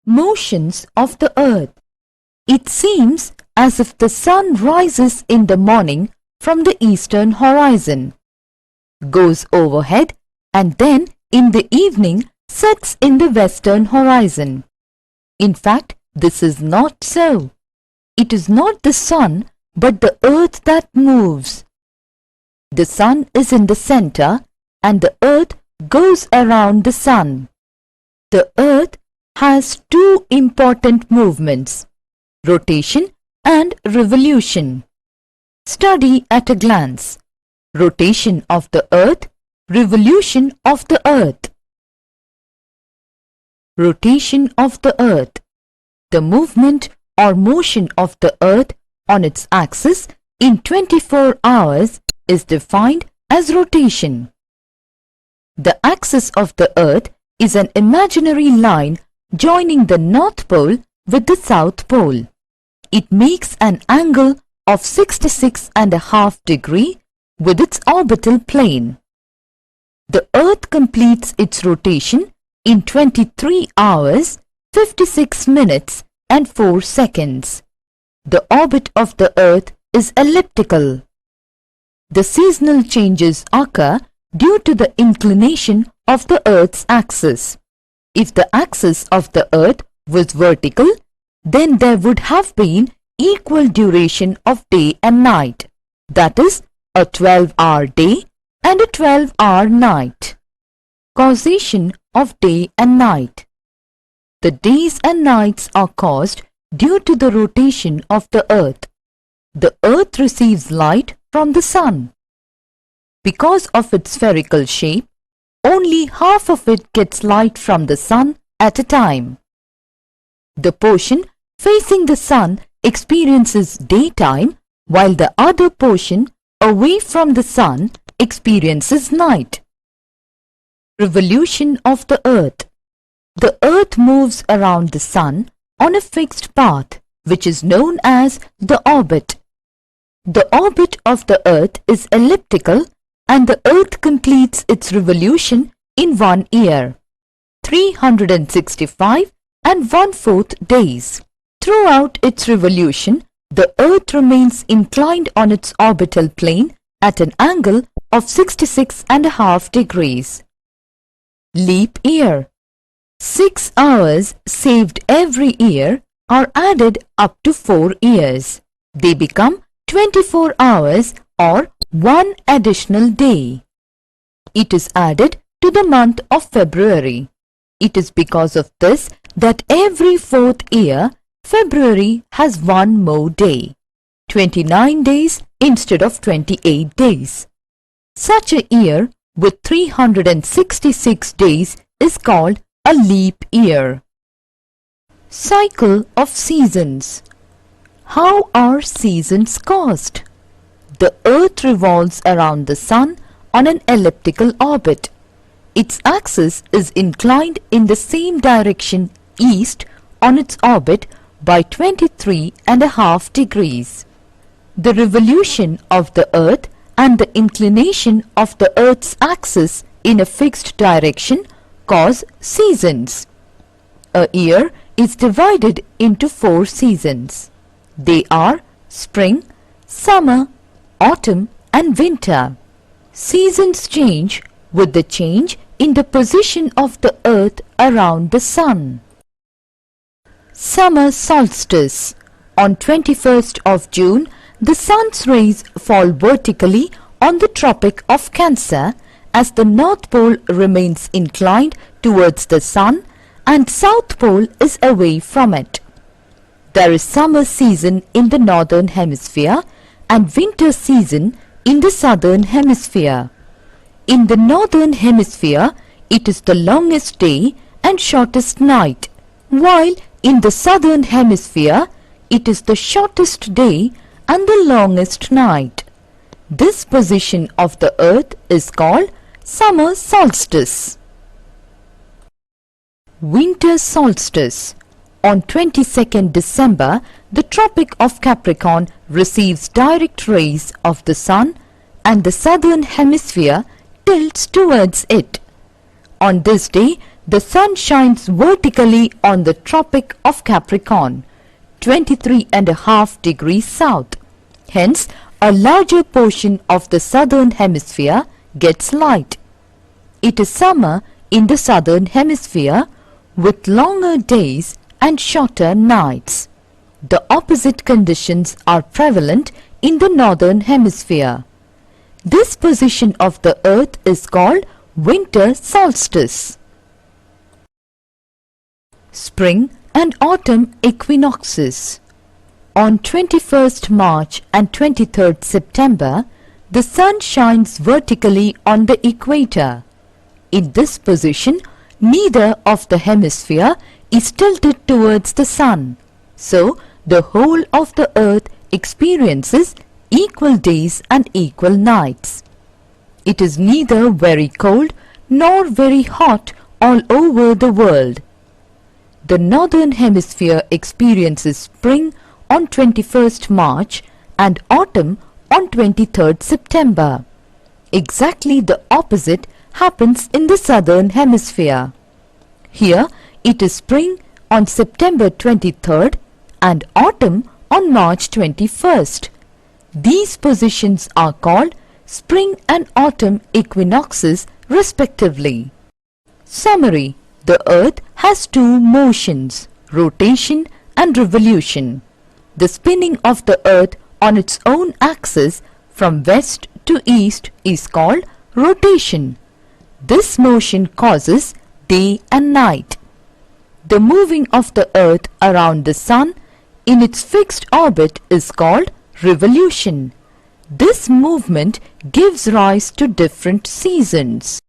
Motions of the earth. It seems as if the sun rises in the morning from the eastern horizon, goes overhead, and then in the evening sets in the western horizon. In fact, this is not so. It is not the sun but the earth that moves. The sun is in the center and the earth goes around the sun. The earth has two important movements, rotation and revolution. Study at a glance. Rotation of the earth, revolution of the earth. Rotation of the earth. The movement or motion of the earth on its axis in 24 hours is defined as rotation. The axis of the earth is an imaginary line joining the North Pole with the South Pole. It makes an angle of 66.5 degrees with its orbital plane. The earth completes its rotation in 23 hours, 56 minutes and 4 seconds. The orbit of the earth is elliptical. The seasonal changes occur due to the inclination of the earth's axis. If the axis of the earth was vertical, then there would have been equal duration of day and night, that is, a 12-hour day and a 12-hour night. Causation of day and night. The days and nights are caused due to the rotation of the earth. The earth receives light from the sun. Because of its spherical shape, only half of it gets light from the sun at a time. The portion facing the sun experiences daytime, while the other portion away from the sun experiences night. Revolution of the earth. The earth moves around the sun on a fixed path, which is known as the orbit. The orbit of the earth is elliptical and the earth completes its revolution in 1 year, 365 1/4 days. Throughout its revolution, the earth remains inclined on its orbital plane at an angle of 66.5 degrees. Leap year. 6 hours saved every year are added up to 4 years. They become 24 hours or 1 additional day. It is added to the month of February. It is because of this that every 4th year, February has 1 more day, 29 days instead of 28 days. Such a year with 366 days is called a leap year. Cycle of seasons. How are seasons caused? The earth revolves around the sun on an elliptical orbit. Its axis is inclined in the same direction east on its orbit by 23.5 degrees. The revolution of the earth and the inclination of the earth's axis in a fixed direction cause seasons. A year is divided into 4 seasons. They are spring, summer, autumn and winter. Seasons change with the change in the position of the earth around the sun. Summer solstice. On 21st of June, the sun's rays fall vertically on the Tropic of Cancer as the North Pole remains inclined towards the sun and South Pole is away from it. There is summer season in the Northern Hemisphere and winter season in the Southern Hemisphere. In the Northern Hemisphere, it is the longest day and shortest night, while in the Southern Hemisphere, it is the shortest day and the longest night. This position of the earth is called summer solstice. Winter solstice. On 22nd December, the Tropic of Capricorn receives direct rays of the sun and the Southern Hemisphere tilts towards it. On this day, The sun shines vertically on the Tropic of Capricorn, 23.5 degrees south. Hence, a larger portion of the southern hemisphere gets light. It is summer in the southern hemisphere with longer days and shorter nights. The opposite conditions are prevalent in the northern hemisphere. This position of the earth is called winter solstice. Spring and autumn equinoxes. On 21st March and 23rd September, the sun shines vertically on the equator. In this position, neither of the hemisphere is tilted towards the sun. So, the whole of the earth experiences equal days and equal nights. It is neither very cold nor very hot all over the world. The northern hemisphere experiences spring on 21st March and autumn on 23rd September. Exactly the opposite happens in the southern hemisphere. Here it is spring on September 23rd and autumn on March 21st. These positions are called spring and autumn equinoxes respectively. Summary: the earth has two motions, rotation and revolution. The spinning of the earth on its own axis from west to east is called rotation. This motion causes day and night. The moving of the earth around the sun in its fixed orbit is called revolution. This movement gives rise to different seasons.